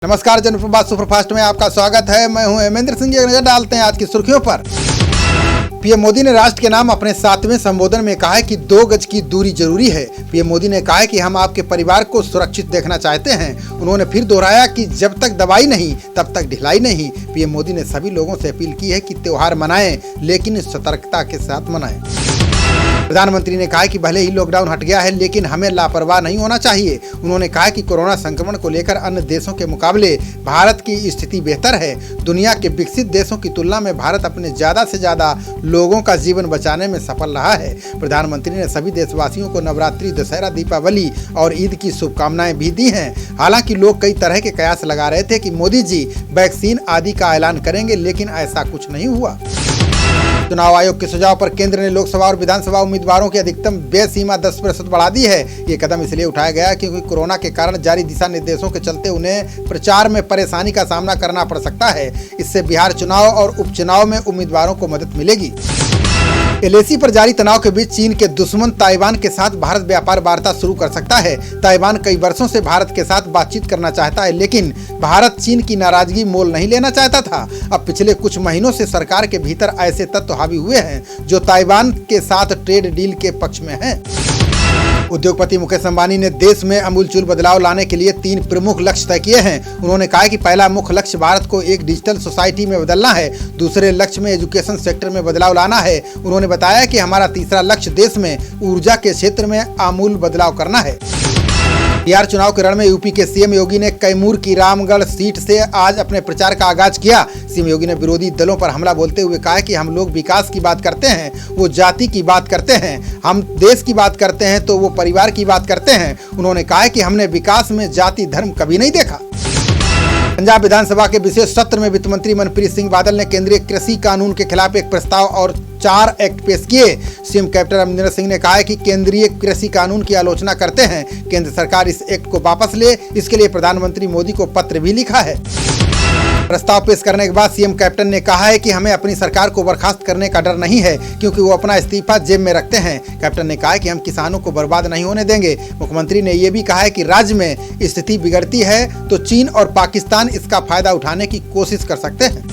नमस्कार, जनप्रभात सुपरफास्ट में आपका स्वागत है। मैं हूं हेमेंद्र सिंह। नजर डालते हैं आज की सुर्खियों पर। पीएम मोदी ने राष्ट्र के नाम अपने 7वें संबोधन में कहा है कि 2 गज की दूरी जरूरी है। पीएम मोदी ने कहा है कि हम आपके परिवार को सुरक्षित देखना चाहते हैं। उन्होंने फिर दोहराया कि जब तक दवाई नहीं तब तक ढिलाई नहीं। पीएम मोदी ने सभी लोगों से अपील की है कि त्योहार मनाएं, लेकिन सतर्कता के साथ मनाएं। प्रधानमंत्री ने कहा कि भले ही लॉकडाउन हट गया है, लेकिन हमें लापरवाह नहीं होना चाहिए। उन्होंने कहा कि कोरोना संक्रमण को लेकर अन्य देशों के मुकाबले भारत की स्थिति बेहतर है। दुनिया के विकसित देशों की तुलना में भारत अपने ज्यादा से ज्यादा लोगों का जीवन बचाने में सफल रहा है। प्रधानमंत्री ने सभी देशवासियों को नवरात्रि, दशहरा, दीपावली और ईद की शुभकामनाएं भी दी हैं। हालांकि लोग कई तरह के कयास लगा रहे थे कि मोदी जी वैक्सीन आदि का ऐलान करेंगे, लेकिन ऐसा कुछ नहीं हुआ। चुनाव आयोग के सुझाव पर केंद्र ने लोकसभा और विधानसभा उम्मीदवारों की अधिकतम व्यय सीमा 10% बढ़ा दी है। ये कदम इसलिए उठाया गया क्योंकि कोरोना के कारण जारी दिशा निर्देशों के चलते उन्हें प्रचार में परेशानी का सामना करना पड़ सकता है। इससे बिहार चुनाव और उपचुनाव में उम्मीदवारों को मदद मिलेगी। एलएसी पर जारी तनाव के बीच चीन के दुश्मन ताइवान के साथ भारत व्यापार वार्ता शुरू कर सकता है। ताइवान कई वर्षों से भारत के साथ बातचीत करना चाहता है, लेकिन भारत चीन की नाराजगी मोल नहीं लेना चाहता था। अब पिछले कुछ महीनों से सरकार के भीतर ऐसे तत्व हावी हुए हैं जो ताइवान के साथ ट्रेड डील के पक्ष में हैं। उद्योगपति मुकेश अंबानी ने देश में आमूलचूल बदलाव लाने के लिए 3 प्रमुख लक्ष्य तय किए हैं। उन्होंने कहा कि पहला मुख्य लक्ष्य भारत को एक डिजिटल सोसाइटी में बदलना है। दूसरे लक्ष्य में एजुकेशन सेक्टर में बदलाव लाना है। उन्होंने बताया कि हमारा तीसरा लक्ष्य देश में ऊर्जा के क्षेत्र में आमूल बदलाव करना है। बिहार चुनाव के रण में यूपी के सीएम योगी ने कैमूर की रामगढ़ सीट से आज अपने प्रचार का आगाज किया। सीएम योगी ने विरोधी दलों पर हमला बोलते हुए कहा कि हम लोग विकास की बात करते हैं, वो जाति की बात करते हैं। हम देश की बात करते हैं तो वो परिवार की बात करते हैं। उन्होंने कहा कि हमने विकास में जाति धर्म कभी नहीं देखा। पंजाब विधानसभा के विशेष सत्र में वित्त मंत्री मनप्रीत सिंह बादल ने केंद्रीय कृषि कानून के खिलाफ एक प्रस्ताव और 4 एक्ट पेश किए। सीएम कैप्टन अमरिंदर सिंह ने कहा है कि केंद्रीय कृषि कानून की आलोचना करते हैं। केंद्र सरकार इस एक्ट को वापस ले, इसके लिए प्रधानमंत्री मोदी को पत्र भी लिखा है। प्रस्ताव पेश करने के बाद सीएम कैप्टन ने कहा है कि हमें अपनी सरकार को बर्खास्त करने का डर नहीं है, क्योंकि वो अपना इस्तीफा जेब में रखते हैं। कैप्टन ने कहा है कि हम किसानों को बर्बाद नहीं होने देंगे। मुख्यमंत्री ने ये भी कहा है कि राज्य में स्थिति बिगड़ती है तो चीन और पाकिस्तान इसका फायदा उठाने की कोशिश कर सकते हैं।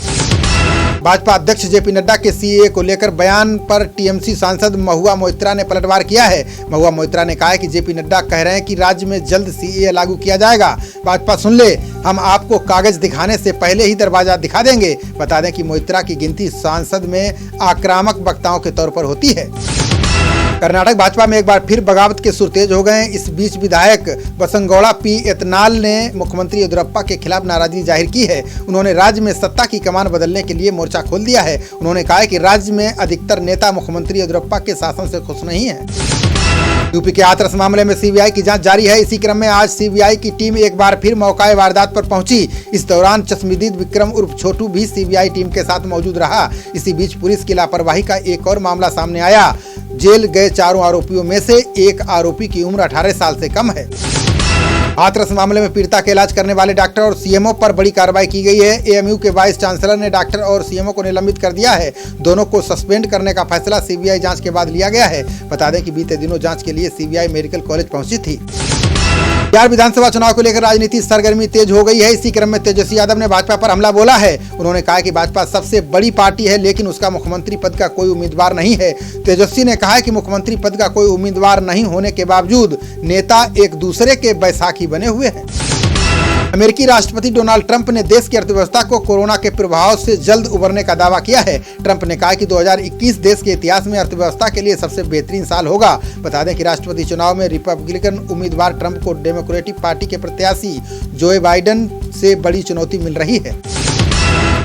भाजपा अध्यक्ष जेपी नड्डा के सीएए को लेकर बयान पर टीएमसी सांसद महुआ मोइत्रा ने पलटवार किया है। महुआ मोइत्रा ने कहा है कि जेपी नड्डा कह रहे हैं कि राज्य में जल्द सीएए लागू किया जाएगा। भाजपा सुन ले, हम आपको कागज दिखाने से पहले ही दरवाजा दिखा देंगे। बता दें कि मोइत्रा की गिनती सांसद में आक्रामक वक्ताओं के तौर पर होती है। कर्नाटक भाजपा में एक बार फिर बगावत के सुर तेज हो गए। इस बीच विधायक बसंगौड़ा पी एतनाल ने मुख्यमंत्री येदियुरप्पा के खिलाफ नाराजगी जाहिर की है। उन्होंने राज्य में सत्ता की कमान बदलने के लिए मोर्चा खोल दिया है। उन्होंने कहा है कि राज्य में अधिकतर नेता मुख्यमंत्री येदियुरप्पा के शासन से खुश नहीं है। यूपी के हाथरस मामले में सीबीआई की जांच जारी है। इसी क्रम में आज सीबीआई की टीम एक बार फिर मौका वारदात पर पहुंची। इस दौरान चश्मदीद विक्रम उर्फ छोटू भी सीबीआई टीम के साथ मौजूद रहा। इसी बीच पुलिस की लापरवाही का एक और मामला सामने आया। जेल गए 4 आरोपियों में से एक आरोपी की उम्र 18 साल से कम है। हाथरस मामले में पीड़िता का इलाज करने वाले डॉक्टर और सीएमओ पर बड़ी कार्रवाई की गई है। एएमयू के वाइस चांसलर ने डॉक्टर और सीएमओ को निलंबित कर दिया है। दोनों को सस्पेंड करने का फैसला सीबीआई जांच के बाद लिया गया है। बता दें कि बीते दिनों जांच के लिए सीबीआई मेडिकल कॉलेज पहुंची थी। बिहार विधानसभा चुनाव को लेकर राजनीति सरगर्मी तेज हो गई है। इसी क्रम में तेजस्वी यादव ने भाजपा पर हमला बोला है। उन्होंने कहा कि भाजपा सबसे बड़ी पार्टी है, लेकिन उसका मुख्यमंत्री पद का कोई उम्मीदवार नहीं है। तेजस्वी ने कहा कि मुख्यमंत्री पद का कोई उम्मीदवार नहीं होने के बावजूद नेता एक दूसरे के बैसाखी बने हुए हैं। अमेरिकी राष्ट्रपति डोनाल्ड ट्रंप ने देश की अर्थव्यवस्था को कोरोना के प्रभाव से जल्द उबरने का दावा किया है। ट्रंप ने कहा कि 2021 देश के इतिहास में अर्थव्यवस्था के लिए सबसे बेहतरीन साल होगा। बता दें कि राष्ट्रपति चुनाव में रिपब्लिकन उम्मीदवार ट्रंप को डेमोक्रेटिक पार्टी के प्रत्याशी जो बाइडेन से बड़ी चुनौती मिल रही है।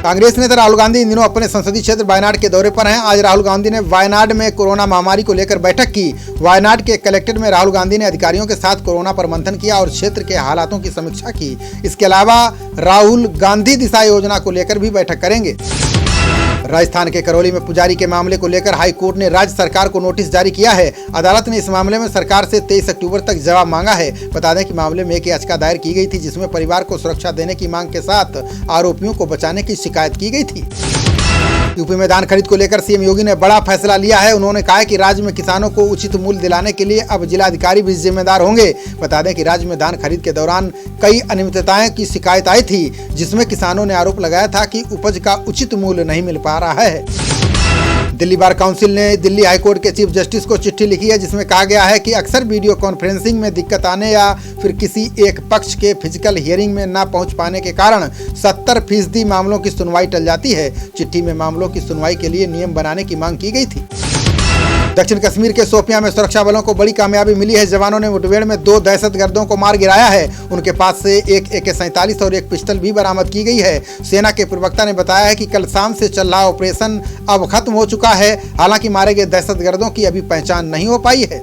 कांग्रेस नेता राहुल गांधी इन दिनों अपने संसदीय क्षेत्र वायनाड के दौरे पर हैं। आज राहुल गांधी ने वायनाड में कोरोना महामारी को लेकर बैठक की। वायनाड के कलेक्ट्रेट में राहुल गांधी ने अधिकारियों के साथ कोरोना पर मंथन किया और क्षेत्र के हालातों की समीक्षा की। इसके अलावा राहुल गांधी दिशा योजना को लेकर भी बैठक करेंगे। राजस्थान के करौली में पुजारी के मामले को लेकर हाई कोर्ट ने राज्य सरकार को नोटिस जारी किया है। अदालत ने इस मामले में सरकार से 23 अक्टूबर तक जवाब मांगा है। बता दें कि मामले में एक याचिका दायर की गई थी, जिसमें परिवार को सुरक्षा देने की मांग के साथ आरोपियों को बचाने की शिकायत की गई थी। यूपी में धान खरीद को लेकर सीएम योगी ने बड़ा फैसला लिया है। उन्होंने कहा है कि राज्य में किसानों को उचित मूल्य दिलाने के लिए अब जिलाधिकारी भी जिम्मेदार होंगे। बता दें कि राज्य में धान खरीद के दौरान कई अनियमितताएं की शिकायत आई थी, जिसमें किसानों ने आरोप लगाया था कि उपज का उचित मूल्य नहीं मिल पा रहा है। दिल्ली बार काउंसिल ने दिल्ली हाईकोर्ट के चीफ जस्टिस को चिट्ठी लिखी है, जिसमें कहा गया है कि अक्सर वीडियो कॉन्फ्रेंसिंग में दिक्कत आने या फिर किसी एक पक्ष के फिजिकल हियरिंग में न पहुंच पाने के कारण 70% मामलों की सुनवाई टल जाती है। चिट्ठी में मामलों की सुनवाई के लिए नियम बनाने की मांग की गई थी। दक्षिण कश्मीर के शोपियां में सुरक्षा बलों को बड़ी कामयाबी मिली है। जवानों ने मुठभेड़ में 2 दहशतगर्दों को मार गिराया है। उनके पास से एक AK-47 और एक पिस्टल भी बरामद की गई है। सेना के प्रवक्ता ने बताया है कि कल शाम से चल रहा ऑपरेशन अब खत्म हो चुका है। हालांकि मारे गए दहशतगर्दों की अभी पहचान नहीं हो पाई है।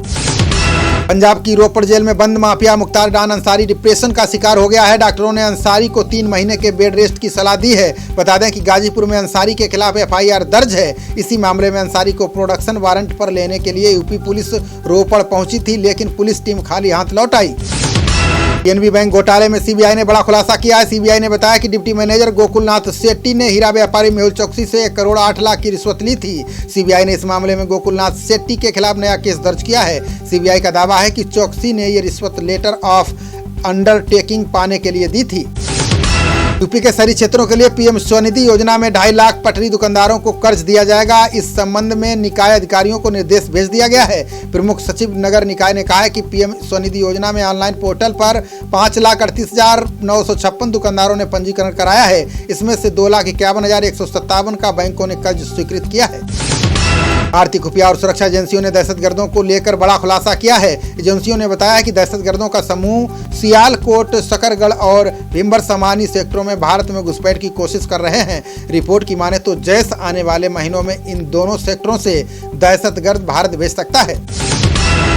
पंजाब की रोपड़ जेल में बंद माफिया मुख्तार डान अंसारी डिप्रेशन का शिकार हो गया है। डॉक्टरों ने अंसारी को 3 महीने के बेड रेस्ट की सलाह दी है। बता दें कि गाजीपुर में अंसारी के खिलाफ FIR दर्ज है। इसी मामले में अंसारी को प्रोडक्शन वारंट पर लेने के लिए यूपी पुलिस रोपड़ पहुंची थी, लेकिन पुलिस टीम खाली हाथ लौट आई। PNB बैंक घोटाले में CBI ने बड़ा खुलासा किया है। CBI ने बताया कि डिप्टी मैनेजर गोकुलनाथ शेट्टी ने हीरा व्यापारी मेहुल चौकसी से 1 करोड़ 8 लाख की रिश्वत ली थी। CBI ने इस मामले में गोकुलनाथ शेट्टी के खिलाफ नया केस दर्ज किया है। CBI का दावा है कि चौकसी ने ये रिश्वत लेटर ऑफ अंडरटेकिंग पाने के लिए दी थी। यूपी के शहरी क्षेत्रों के लिए PM स्वनिधि योजना में 2.5 लाख पटरी दुकानदारों को कर्ज दिया जाएगा। इस संबंध में निकाय अधिकारियों को निर्देश भेज दिया गया है। प्रमुख सचिव नगर निकाय ने कहा है कि PM स्वनिधि योजना में ऑनलाइन पोर्टल पर 5,38,956 दुकानदारों ने पंजीकरण कराया है। इसमें से 2,51,157 का बैंकों ने कर्ज स्वीकृत किया है। भारतीय खुफिया और सुरक्षा एजेंसियों ने दहशतगर्दों को लेकर बड़ा खुलासा किया है। एजेंसियों ने बताया कि दहशतगर्दों का समूह सियालकोट, सकरगढ़ और भिम्बर समानी सेक्टरों में भारत में घुसपैठ की कोशिश कर रहे हैं। रिपोर्ट की माने तो जैश आने वाले महीनों में इन दोनों सेक्टरों से दहशतगर्द भारत भेज सकता है।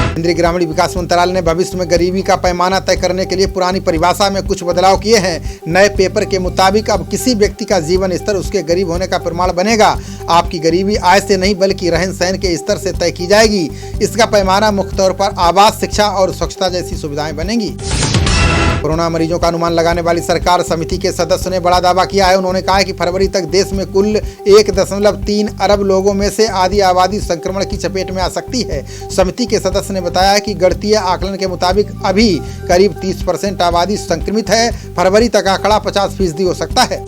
केंद्रीय ग्रामीण विकास मंत्रालय ने भविष्य में गरीबी का पैमाना तय करने के लिए पुरानी परिभाषा में कुछ बदलाव किए हैं। नए पेपर के मुताबिक अब किसी व्यक्ति का जीवन स्तर उसके गरीब होने का प्रमाण बनेगा। आपकी गरीबी आय से नहीं बल्कि रहन सहन के स्तर से तय की जाएगी। इसका पैमाना मुख्य तौर पर आवास, शिक्षा और स्वच्छता जैसी सुविधाएं बनेंगी। कोरोना मरीजों का अनुमान लगाने वाली सरकार समिति के सदस्य ने बड़ा दावा किया है। उन्होंने कहा है कि फरवरी तक देश में कुल 1.3 अरब लोगों में से आधी आबादी संक्रमण की चपेट में आ सकती है। समिति के सदस्य ने बताया कि गणितीय आकलन के मुताबिक अभी करीब 30% आबादी संक्रमित है। फरवरी तक आंकड़ा 50% हो सकता है।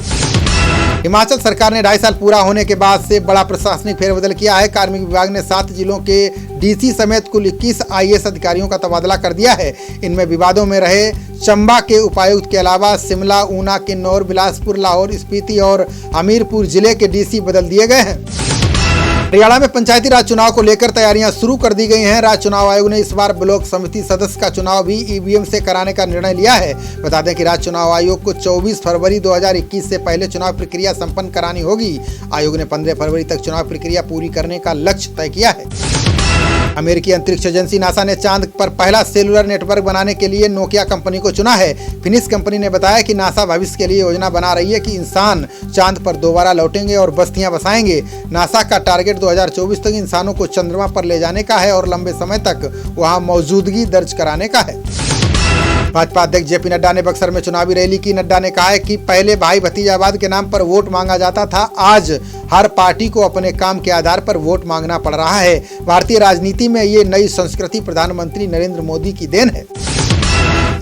हिमाचल सरकार ने 2.5 साल पूरा होने के बाद से बड़ा प्रशासनिक फेरबदल किया है। कार्मिक विभाग ने 7 जिलों के DC समेत कुल 21 IAS अधिकारियों का तबादला कर दिया है। इनमें विवादों में रहे चंबा के उपायुक्त के अलावा शिमला, ऊना, किन्नौर, बिलासपुर, लाहौर, स्पीति और हमीरपुर जिले के DC बदल दिए गए हैं। हरियाणा में पंचायती राज चुनाव को लेकर तैयारियां शुरू कर दी गई हैं। राज्य चुनाव आयोग ने इस बार ब्लॉक समिति सदस्य का चुनाव भी EVM से कराने का निर्णय लिया है। बता दें कि राज्य चुनाव आयोग को 24 फरवरी 2021 से पहले चुनाव प्रक्रिया संपन्न करानी होगी। आयोग ने 15 फरवरी तक चुनाव प्रक्रिया पूरी करने का लक्ष्य तय किया है। अमेरिकी अंतरिक्ष एजेंसी नासा ने चांद पर पहला सेलुलर नेटवर्क बनाने के लिए नोकिया कंपनी को चुना है। फिनिश कंपनी ने बताया कि नासा भविष्य के लिए योजना बना रही है कि इंसान चांद पर दोबारा लौटेंगे और बस्तियां बसाएंगे। नासा का टारगेट 2024 तक इंसानों को चंद्रमा पर ले जाने का है और लंबे समय तक वहां मौजूदगी दर्ज कराने का है। भाजपा अध्यक्ष JP नड्डा ने बक्सर में चुनावी रैली की। नड्डा ने कहा है कि पहले भाई भतीजावाद के नाम पर वोट मांगा जाता था, आज हर पार्टी को अपने काम के आधार पर वोट मांगना पड़ रहा है। भारतीय राजनीति में ये नई संस्कृति प्रधानमंत्री नरेंद्र मोदी की देन है।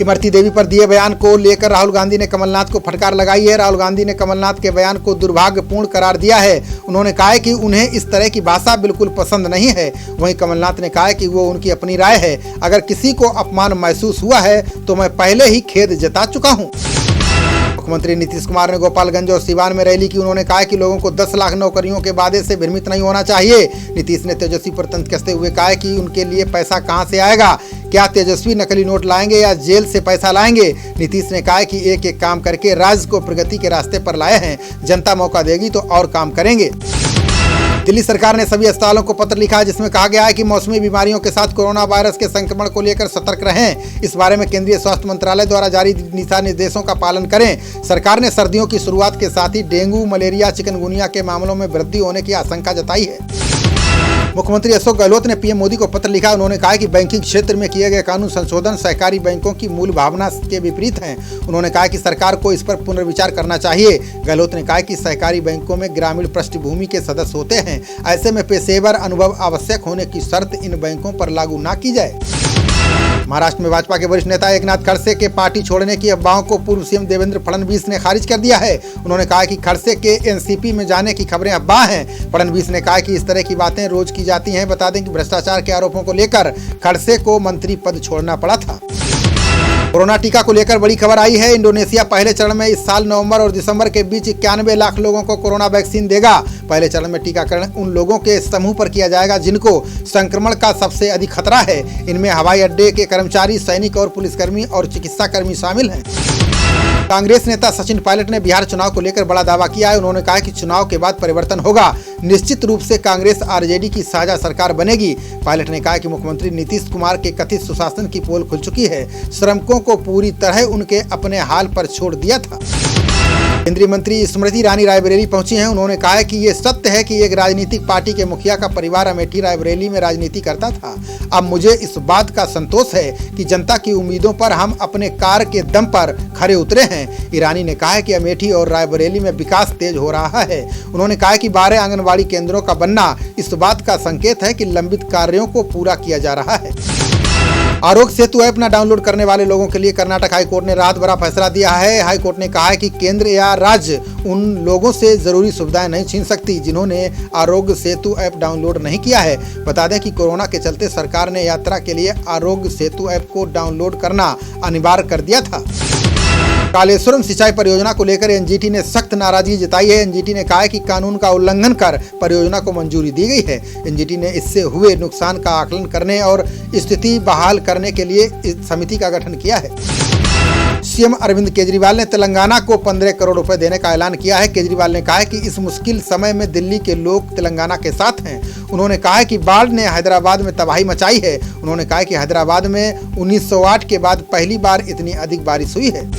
इमरती देवी पर दिए बयान को लेकर राहुल गांधी ने कमलनाथ को फटकार लगाई है। राहुल गांधी ने कमलनाथ के बयान को दुर्भाग्यपूर्ण करार दिया है। उन्होंने कहा है कि उन्हें इस तरह की भाषा बिल्कुल पसंद नहीं है। वहीं कमलनाथ ने कहा है कि वो उनकी अपनी राय है। अगर किसी को अपमान महसूस हुआ है तो मैं पहले ही खेद जता चुका हूँ। मुख्यमंत्री नीतीश कुमार ने गोपालगंज और सिवान में रैली की। उन्होंने कहा कि लोगों को 10 लाख नौकरियों के वादे से भ्रमित नहीं होना चाहिए। नीतीश ने तेजस्वी पर तंज कसते हुए कहा कि उनके लिए पैसा कहां से आएगा, क्या तेजस्वी नकली नोट लाएंगे या जेल से पैसा लाएंगे। नीतीश ने कहा कि एक एक काम करके राज्य को प्रगति के रास्ते पर लाए हैं, जनता मौका देगी तो और काम करेंगे। दिल्ली सरकार ने सभी अस्पतालों को पत्र लिखा है, जिसमें कहा गया है कि मौसमी बीमारियों के साथ कोरोना वायरस के संक्रमण को लेकर सतर्क रहें। इस बारे में केंद्रीय स्वास्थ्य मंत्रालय द्वारा जारी दिशा निर्देशों का पालन करें। सरकार ने सर्दियों की शुरुआत के साथ ही डेंगू, मलेरिया, चिकनगुनिया के मामलों में वृद्धि होने की आशंका जताई है। मुख्यमंत्री अशोक गहलोत ने पीएम मोदी को पत्र लिखा। उन्होंने कहा कि बैंकिंग क्षेत्र में किए गए कानून संशोधन सहकारी बैंकों की मूल भावना के विपरीत हैं। उन्होंने कहा कि सरकार को इस पर पुनर्विचार करना चाहिए। गहलोत ने कहा कि सहकारी बैंकों में ग्रामीण पृष्ठभूमि के सदस्य होते हैं, ऐसे में पेशेवर अनुभव आवश्यक होने की शर्त इन बैंकों पर लागू न की जाए। महाराष्ट्र में भाजपा के वरिष्ठ नेता एकनाथ खड़से के पार्टी छोड़ने की अफवाहों को पूर्व सीएम देवेंद्र फडणवीस ने खारिज कर दिया है। उन्होंने कहा कि खड़से के एनसीपी में जाने की खबरें अफवाह हैं। फडणवीस ने कहा कि इस तरह की बातें रोज की जाती हैं। बता दें कि भ्रष्टाचार के आरोपों को लेकर खड़से को मंत्री पद छोड़ना पड़ा था। कोरोना टीका को लेकर बड़ी खबर आई है। इंडोनेशिया पहले चरण में इस साल नवंबर और दिसंबर के बीच 91 लाख लोगों को कोरोना वैक्सीन देगा। पहले चरण में टीकाकरण उन लोगों के समूह पर किया जाएगा जिनको संक्रमण का सबसे अधिक खतरा है। इनमें हवाई अड्डे के कर्मचारी, सैनिक और पुलिसकर्मी और चिकित्साकर्मी शामिल हैं। कांग्रेस नेता सचिन पायलट ने बिहार चुनाव को लेकर बड़ा दावा किया है। उन्होंने कहा कि चुनाव के बाद परिवर्तन होगा। निश्चित रूप से कांग्रेस आरजेडी की साझा सरकार बनेगी। पायलट ने कहा कि मुख्यमंत्री नीतीश कुमार के कथित सुशासन की पोल खुल चुकी है। श्रमिकों को पूरी तरह उनके अपने हाल पर छोड़ दिया था। केंद्रीय मंत्री स्मृति ईरानी रायबरेली पहुंची हैं। उन्होंने कहा है कि ये सत्य है कि एक राजनीतिक पार्टी के मुखिया का परिवार अमेठी रायबरेली में राजनीति करता था। अब मुझे इस बात का संतोष है कि जनता की उम्मीदों पर हम अपने कार्य के दम पर खरे उतरे हैं। ईरानी ने कहा है कि अमेठी और रायबरेली में विकास तेज हो रहा है। उन्होंने कहा कि 12 आंगनबाड़ी केंद्रों का बनना इस बात का संकेत है कि लंबित कार्यों को पूरा किया जा रहा है। आरोग्य सेतु ऐप न डाउनलोड करने वाले लोगों के लिए कर्नाटक हाईकोर्ट ने राहत भरा फैसला दिया है। हाईकोर्ट ने कहा है कि केंद्र या राज्य उन लोगों से जरूरी सुविधाएं नहीं छीन सकती जिन्होंने आरोग्य सेतु ऐप डाउनलोड नहीं किया है। बता दें कि कोरोना के चलते सरकार ने यात्रा के लिए आरोग्य सेतु ऐप को डाउनलोड करना अनिवार्य कर दिया था। कालेश्वरम सिंचाई परियोजना को लेकर एनजीटी ने सख्त नाराजगी जताई है। एनजीटी ने कहा है कि कानून का उल्लंघन कर परियोजना को मंजूरी दी गई है। एनजीटी ने इससे हुए नुकसान का आकलन करने और स्थिति बहाल करने के लिए इस समिति का गठन किया है। सीएम अरविंद केजरीवाल ने तेलंगाना को 15 करोड़ रुपए देने का ऐलान किया है। केजरीवाल ने कहा है कि इस मुश्किल समय में दिल्ली के लोग तेलंगाना के साथ हैं। उन्होंने कहा है कि बाढ़ ने हैदराबाद में तबाही मचाई है। उन्होंने कहा है कि हैदराबाद में 1908 के बाद पहली बार इतनी अधिक बारिश हुई है।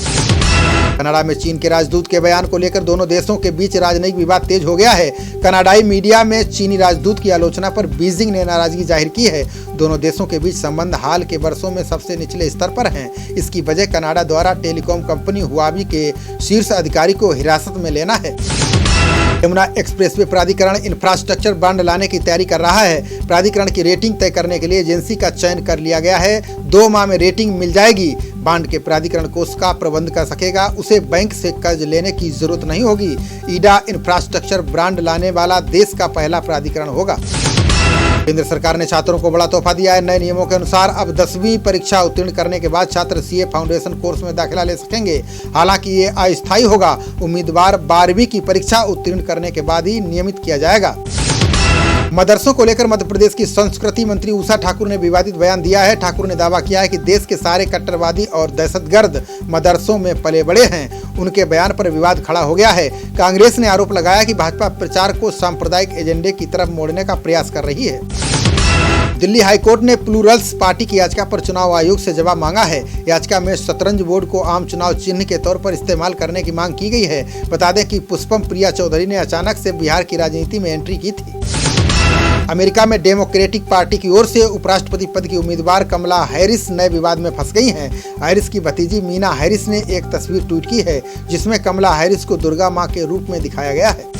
कनाडा में चीन के राजदूत के बयान को लेकर दोनों देशों के बीच राजनयिक विवाद तेज हो गया है। कनाडाई मीडिया में चीनी राजदूत की आलोचना पर बीजिंग ने नाराजगी जाहिर की है। दोनों देशों के बीच संबंध हाल के वर्षों में सबसे निचले स्तर पर हैं। इसकी वजह कनाडा द्वारा टेलीकॉम कंपनी हुआवी के शीर्ष अधिकारी को हिरासत में लेना है। यमुना एक्सप्रेसवे प्राधिकरण इंफ्रास्ट्रक्चर बांड लाने की तैयारी कर रहा है। प्राधिकरण की रेटिंग तय करने के लिए एजेंसी का चयन कर लिया गया है। 2 माह में रेटिंग मिल जाएगी। बांड के प्राधिकरण को उसका प्रबंध कर सकेगा। उसे बैंक से कर्ज लेने की जरूरत नहीं होगी। ईडा इंफ्रास्ट्रक्चर बांड लाने वाला देश का पहला प्राधिकरण होगा। केंद्र सरकार ने छात्रों को बड़ा तोहफा दिया है। नए नियमों के अनुसार अब 10वीं परीक्षा उत्तीर्ण करने के बाद छात्र सीए फाउंडेशन कोर्स में दाखिला ले सकेंगे। हालांकि ये अस्थायी होगा। उम्मीदवार 12वीं की परीक्षा उत्तीर्ण करने के बाद ही नियमित किया जाएगा। मदरसों को लेकर मध्य प्रदेश की संस्कृति मंत्री उषा ठाकुर ने विवादित बयान दिया है। ठाकुर ने दावा किया है कि देश के सारे कट्टरवादी और दहशतगर्द मदरसों में पले बड़े हैं। उनके बयान पर विवाद खड़ा हो गया है। कांग्रेस ने आरोप लगाया कि भाजपा प्रचार को सांप्रदायिक एजेंडे की तरफ मोड़ने का प्रयास कर रही है। दिल्ली हाईकोर्ट ने प्लूरल्स पार्टी की याचिका पर चुनाव आयोग से जवाब मांगा है। याचिका में शतरंज बोर्ड को आम चुनाव चिन्ह के तौर पर इस्तेमाल करने की मांग की गई है। बता दें कि पुष्पम प्रिया चौधरी ने अचानक से बिहार की राजनीति में एंट्री की थी। अमेरिका में डेमोक्रेटिक पार्टी की ओर से उपराष्ट्रपति पद की उम्मीदवार कमला हैरिस नए विवाद में फंस गई हैं। हैरिस की भतीजी मीना हैरिस ने एक तस्वीर ट्वीट की है जिसमें कमला हैरिस को दुर्गा मां के रूप में दिखाया गया है।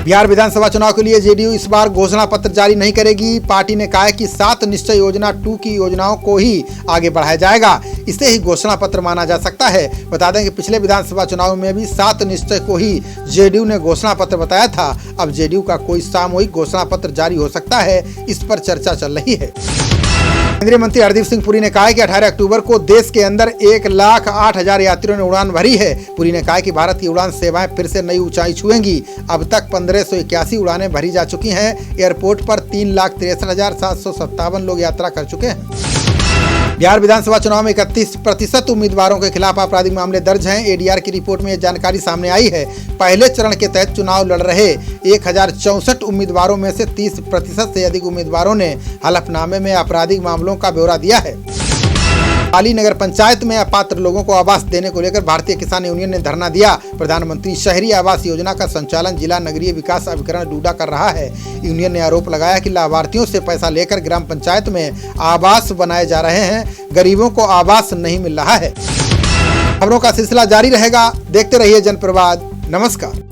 बिहार विधानसभा चुनाव के लिए जेडीयू इस बार घोषणा पत्र जारी नहीं करेगी। पार्टी ने कहा है कि 7 निश्चय योजना 2 की योजनाओं को ही आगे बढ़ाया जाएगा। इसे ही घोषणा पत्र माना जा सकता है। बता दें कि पिछले विधानसभा चुनाव में भी 7 निश्चय को ही जेडीयू ने घोषणा पत्र बताया था। अब जेडीयू का कोई सामूहिक घोषणा पत्र जारी हो सकता है, इस पर चर्चा चल रही है। केंद्रीय मंत्री हरदीप सिंह पुरी ने कहा है कि 18 अक्टूबर को देश के अंदर 1,08,000 यात्रियों ने उड़ान भरी है। पुरी ने कहा है कि भारत की उड़ान सेवाएं फिर से नई ऊंचाई छुएंगी। अब तक 1581 उड़ानें भरी जा चुकी हैं। एयरपोर्ट पर 3,63,757 लोग यात्रा कर चुके हैं। बिहार विधानसभा चुनाव में 31% उम्मीदवारों के खिलाफ आपराधिक मामले दर्ज हैं। एडीआर की रिपोर्ट में यह जानकारी सामने आई है। पहले चरण के तहत चुनाव लड़ रहे 1064 उम्मीदवारों में से 30% से अधिक उम्मीदवारों ने हलफनामे में आपराधिक मामलों का ब्यौरा दिया है। पाली नगर पंचायत में अपात्र लोगों को आवास देने को लेकर भारतीय किसान यूनियन ने धरना दिया। प्रधानमंत्री शहरी आवास योजना का संचालन जिला नगरीय विकास अभिकरण डूडा कर रहा है। यूनियन ने आरोप लगाया कि लाभार्थियों से पैसा लेकर ग्राम पंचायत में आवास बनाए जा रहे हैं, गरीबों को आवास नहीं मिल रहा है। खबरों का सिलसिला जारी रहेगा, देखते रहिए जनप्रवाद। नमस्कार।